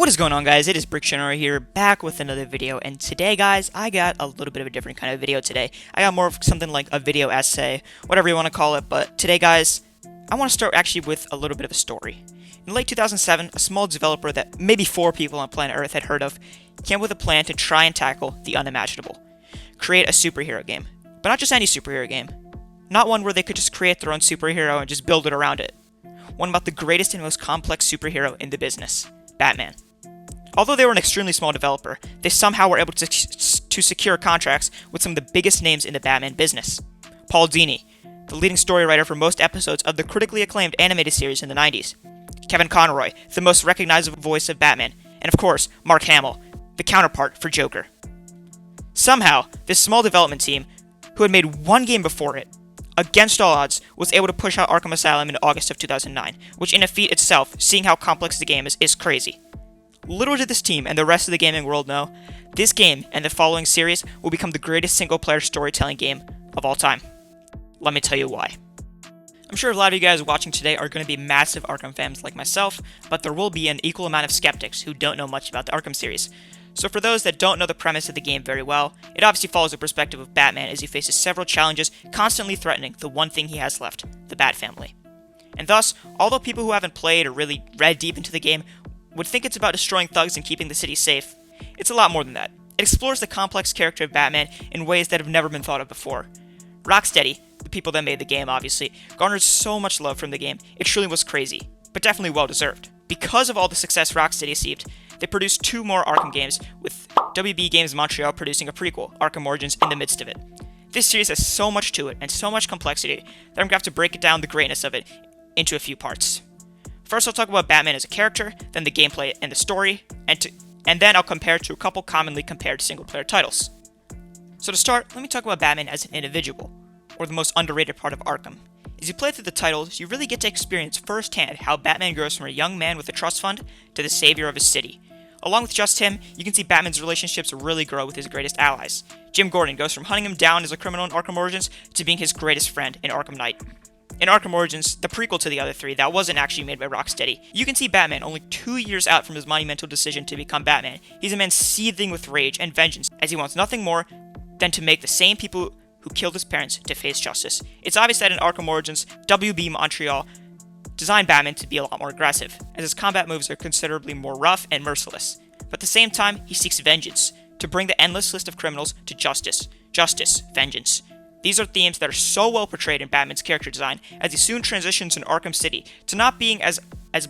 What is going on, guys? It is Brickgeneral here, back with another video, and today, guys, I got a little bit of a different kind of video today. I got more of something like a video essay, whatever you want to call it, but today, guys, I want to start actually with a little bit of a story. In late 2007, a small developer that maybe 4 people on planet Earth had heard of came up with a plan to try and tackle the unimaginable. Create a superhero game. But not just any superhero game. Not one where they could just create their own superhero and just build it around it. One about the greatest and most complex superhero in the business, Batman. Although they were an extremely small developer, they somehow were able to secure contracts with some of the biggest names in the Batman business. Paul Dini, the leading story writer for most episodes of the critically acclaimed animated series in the 90s. Kevin Conroy, the most recognizable voice of Batman. And of course, Mark Hamill, the counterpart for Joker. Somehow, this small development team, who had made one game before it, against all odds, was able to push out Arkham Asylum in August of 2009, which in a feat itself, seeing how complex the game is crazy. Little did this team and the rest of the gaming world know, this game and the following series will become the greatest single-player storytelling game of all time. Let me tell you why. I'm sure a lot of you guys watching today are going to be massive Arkham fans like myself, but there will be an equal amount of skeptics who don't know much about the Arkham series. So for those that don't know the premise of the game very well, it obviously follows the perspective of Batman as he faces several challenges constantly threatening the one thing he has left, the Bat family. And thus, although people who haven't played or really read deep into the game would think it's about destroying thugs and keeping the city safe, it's a lot more than that. It explores the complex character of Batman in ways that have never been thought of before. Rocksteady, the people that made the game obviously, garnered so much love from the game, it truly was crazy, but definitely well deserved. Because of all the success Rocksteady received, they produced 2 more Arkham games, with WB Games Montreal producing a prequel, Arkham Origins, in the midst of it. This series has so much to it and so much complexity that I'm going to have to break it down the greatness of it into a few parts. First, I'll talk about Batman as a character, then the gameplay and the story, and then I'll compare it to a couple commonly compared single-player titles. So to start, let me talk about Batman as an individual, or the most underrated part of Arkham. As you play through the titles, you really get to experience firsthand how Batman grows from a young man with a trust fund to the savior of his city. Along with just him, you can see Batman's relationships really grow with his greatest allies. Jim Gordon goes from hunting him down as a criminal in Arkham Origins to being his greatest friend in Arkham Knight. In Arkham Origins, the prequel to the other 3 that wasn't actually made by Rocksteady, you can see Batman only 2 years out from his monumental decision to become Batman. He's a man seething with rage and vengeance, as he wants nothing more than to make the same people who killed his parents to face justice. It's obvious that in Arkham Origins, WB Montreal designed Batman to be a lot more aggressive, as his combat moves are considerably more rough and merciless. But at the same time, he seeks vengeance, to bring the endless list of criminals to justice. Justice, vengeance. These are themes that are so well portrayed in Batman's character design, as he soon transitions in Arkham City to not being as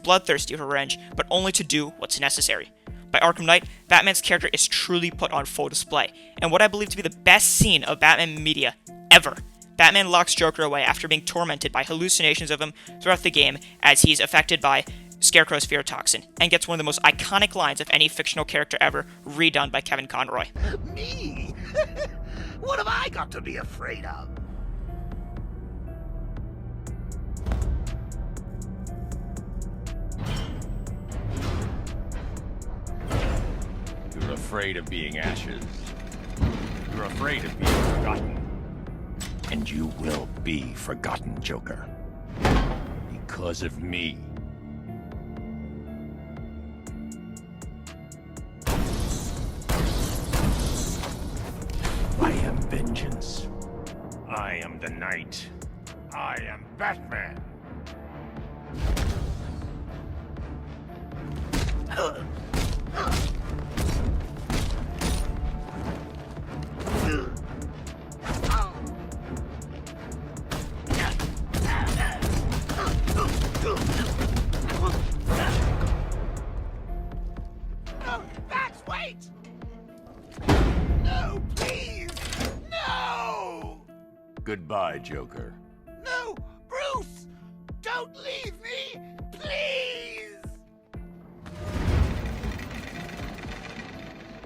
bloodthirsty for revenge, but only to do what's necessary. By Arkham Knight, Batman's character is truly put on full display, and what I believe to be the best scene of Batman media ever. Batman locks Joker away after being tormented by hallucinations of him throughout the game as he's affected by Scarecrow's fear toxin, and gets one of the most iconic lines of any fictional character ever, redone by Kevin Conroy. Me? What have I got to be afraid of? You're afraid of being ashes. You're afraid of being forgotten. And you will be forgotten, Joker. Because of me. I am vengeance. I am the Knight. I am Batman. No, Bats, wait! No, please! No! Goodbye, Joker. No, Bruce! Don't leave me! Please!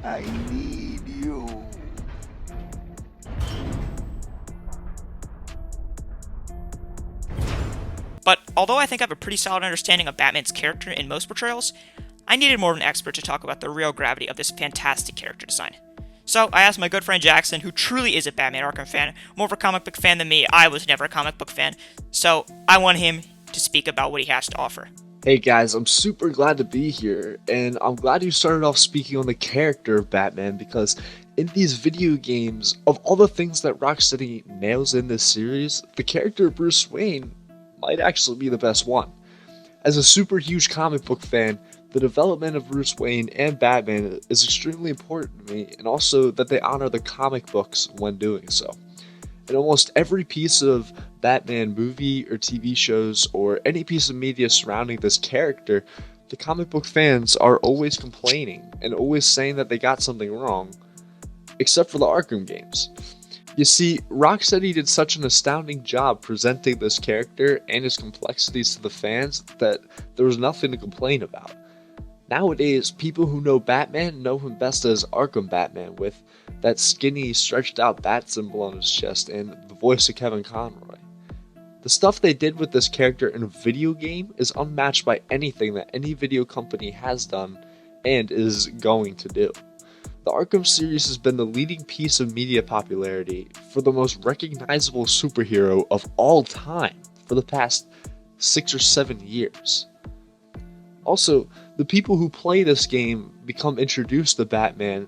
I need you. But although I think I have a pretty solid understanding of Batman's character in most portrayals, I needed more of an expert to talk about the real gravity of this fantastic character design. So I asked my good friend Jackson, who truly is a Batman Arkham fan, more of a comic book fan than me. I was never a comic book fan, so I want him to speak about what he has to offer. Hey guys, I'm super glad to be here, and I'm glad you started off speaking on the character of Batman because in these video games, of all the things that Rocksteady nails in this series, the character of Bruce Wayne might actually be the best one. As a super huge comic book fan, the development of Bruce Wayne and Batman is extremely important to me, and also that they honor the comic books when doing so. In almost every piece of Batman movie or TV shows or any piece of media surrounding this character, the comic book fans are always complaining and always saying that they got something wrong, except for the Arkham games. You see, Rocksteady did such an astounding job presenting this character and his complexities to the fans that there was nothing to complain about. Nowadays, people who know Batman know him best as Arkham Batman with that skinny, stretched out bat symbol on his chest and the voice of Kevin Conroy. The stuff they did with this character in a video game is unmatched by anything that any video company has done and is going to do. The Arkham series has been the leading piece of media popularity for the most recognizable superhero of all time for the past 6 or 7 years. Also, the people who play this game become introduced to Batman,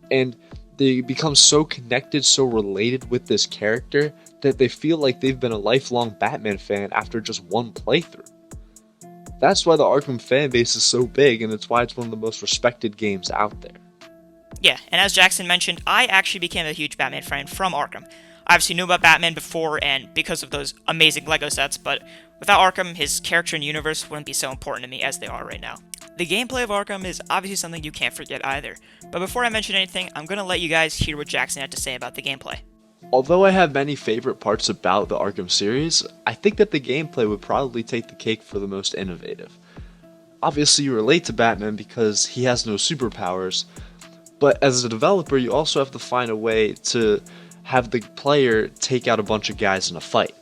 and they become so connected, so related with this character, that they feel like they've been a lifelong Batman fan after just one playthrough. That's why the Arkham fan base is so big, and it's why it's one of the most respected games out there. Yeah, and as Jackson mentioned, I actually became a huge Batman fan from Arkham. I obviously knew about Batman before and because of those amazing LEGO sets, but without Arkham, his character and universe wouldn't be so important to me as they are right now. The gameplay of Arkham is obviously something you can't forget either, but before I mention anything, I'm going to let you guys hear what Jackson had to say about the gameplay. Although I have many favorite parts about the Arkham series, I think that the gameplay would probably take the cake for the most innovative. Obviously you relate to Batman because he has no superpowers, but as a developer you also have to find a way to have the player take out a bunch of guys in a fight.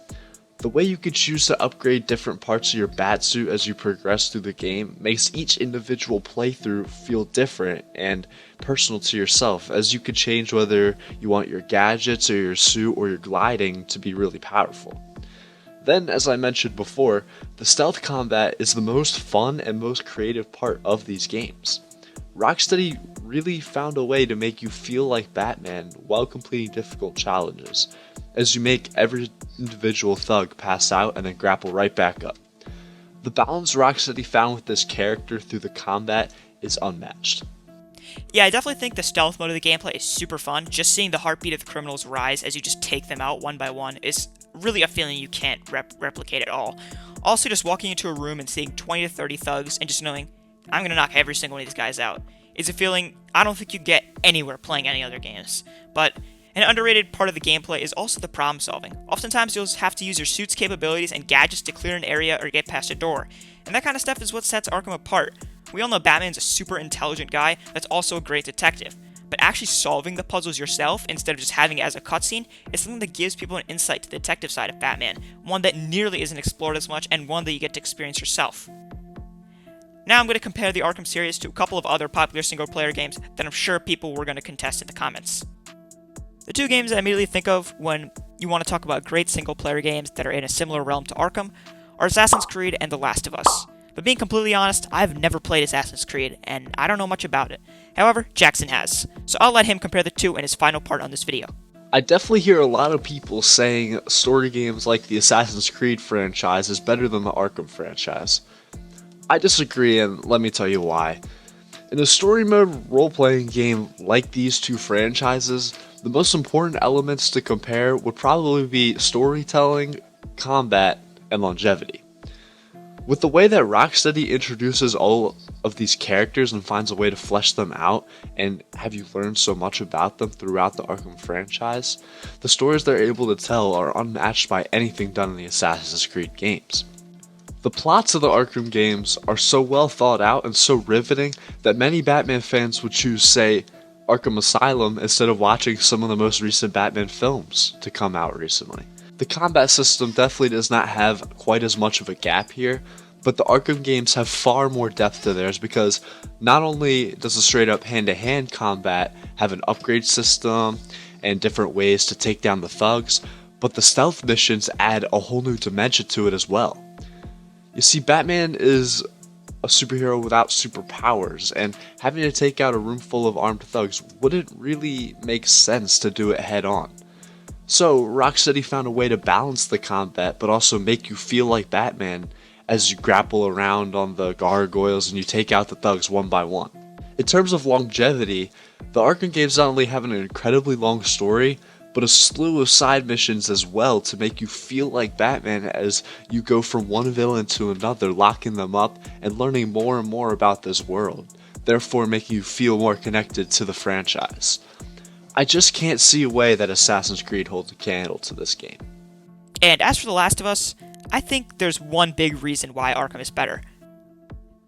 The way you could choose to upgrade different parts of your batsuit as you progress through the game makes each individual playthrough feel different and personal to yourself, as you could change whether you want your gadgets or your suit or your gliding to be really powerful. Then, as I mentioned before, the stealth combat is the most fun and most creative part of these games. Rocksteady really found a way to make you feel like Batman while completing difficult challenges, as you make every individual thug pass out and then grapple right back up. The balance Rocksteady found with this character through the combat is unmatched. Yeah, I definitely think the stealth mode of the gameplay is super fun. Just seeing the heartbeat of the criminals rise as you just take them out one by one is really a feeling you can't replicate at all. Also, just walking into a room and seeing 20 to 30 thugs and just knowing, I'm going to knock every single one of these guys out, is a feeling I don't think you get anywhere playing any other games. But an underrated part of the gameplay is also the problem solving. Oftentimes you'll have to use your suit's capabilities and gadgets to clear an area or get past a door, and that kind of stuff is what sets Arkham apart. We all know Batman's a super intelligent guy that's also a great detective, but actually solving the puzzles yourself instead of just having it as a cutscene is something that gives people an insight to the detective side of Batman, one that nearly isn't explored as much and one that you get to experience yourself. Now I'm going to compare the Arkham series to a couple of other popular single-player games that I'm sure people were going to contest in the comments. The two games I immediately think of when you want to talk about great single-player games that are in a similar realm to Arkham are Assassin's Creed and The Last of Us. But being completely honest, I've never played Assassin's Creed, and I don't know much about it. However, Jackson has, so I'll let him compare the two in his final part on this video. I definitely hear a lot of people saying story games like the Assassin's Creed franchise is better than the Arkham franchise. I disagree, and let me tell you why. In a story mode role-playing game like these two franchises, the most important elements to compare would probably be storytelling, combat, and longevity. With the way that Rocksteady introduces all of these characters and finds a way to flesh them out and have you learn so much about them throughout the Arkham franchise, the stories they're able to tell are unmatched by anything done in the Assassin's Creed games. The plots of the Arkham games are so well thought out and so riveting that many Batman fans would choose, say, Arkham Asylum instead of watching some of the most recent Batman films to come out recently. The combat system definitely does not have quite as much of a gap here, but the Arkham games have far more depth to theirs because not only does the straight up hand-to-hand combat have an upgrade system and different ways to take down the thugs, but the stealth missions add a whole new dimension to it as well. You see, Batman is a superhero without superpowers, and having to take out a room full of armed thugs wouldn't really make sense to do it head on. So Rocksteady found a way to balance the combat but also make you feel like Batman as you grapple around on the gargoyles and you take out the thugs one by one. In terms of longevity, the Arkham games not only have an incredibly long story, but a slew of side missions as well to make you feel like Batman as you go from one villain to another, locking them up and learning more and more about this world, therefore making you feel more connected to the franchise. I just can't see a way that Assassin's Creed holds a candle to this game. And as for The Last of Us, I think there's one big reason why Arkham is better.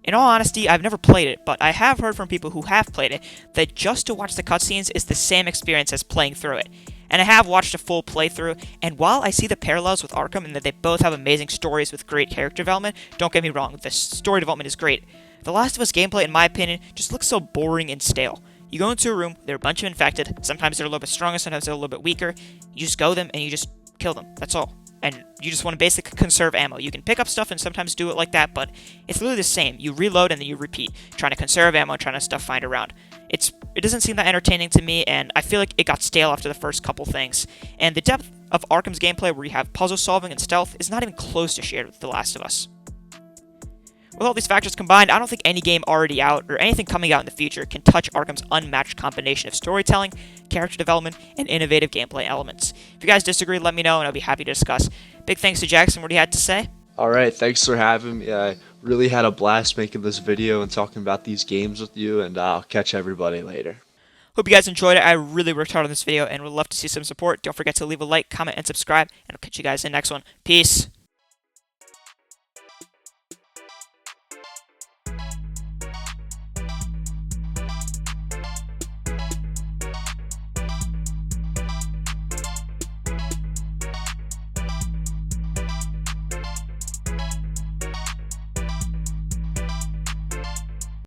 In all honesty, I've never played it, but I have heard from people who have played it that just to watch the cutscenes is the same experience as playing through it. And I have watched a full playthrough, and while I see the parallels with Arkham and that they both have amazing stories with great character development, don't get me wrong, the story development is great. The Last of Us gameplay, in my opinion, just looks so boring and stale. You go into a room, there are a bunch of infected, sometimes they're a little bit stronger, sometimes they're a little bit weaker, you just go them and you just kill them, that's all. And you just want to basically conserve ammo. You can pick up stuff and sometimes do it like that, but it's literally the same. You reload and then you repeat, trying to conserve ammo, trying to stuff find around. It doesn't seem that entertaining to me, and I feel like it got stale after the first couple things. And the depth of Arkham's gameplay, where you have puzzle solving and stealth, is not even close to shared with The Last of Us. With all these factors combined, I don't think any game already out, or anything coming out in the future, can touch Arkham's unmatched combination of storytelling, character development, and innovative gameplay elements. If you guys disagree, let me know, and I'll be happy to discuss. Big thanks to Jackson for what he had to say. Alright, thanks for having me. I really had a blast making this video and talking about these games with you, and I'll catch everybody later. Hope you guys enjoyed it. I really worked hard on this video and would love to see some support. Don't forget to leave a like, comment, and subscribe, and I'll catch you guys in the next one. Peace.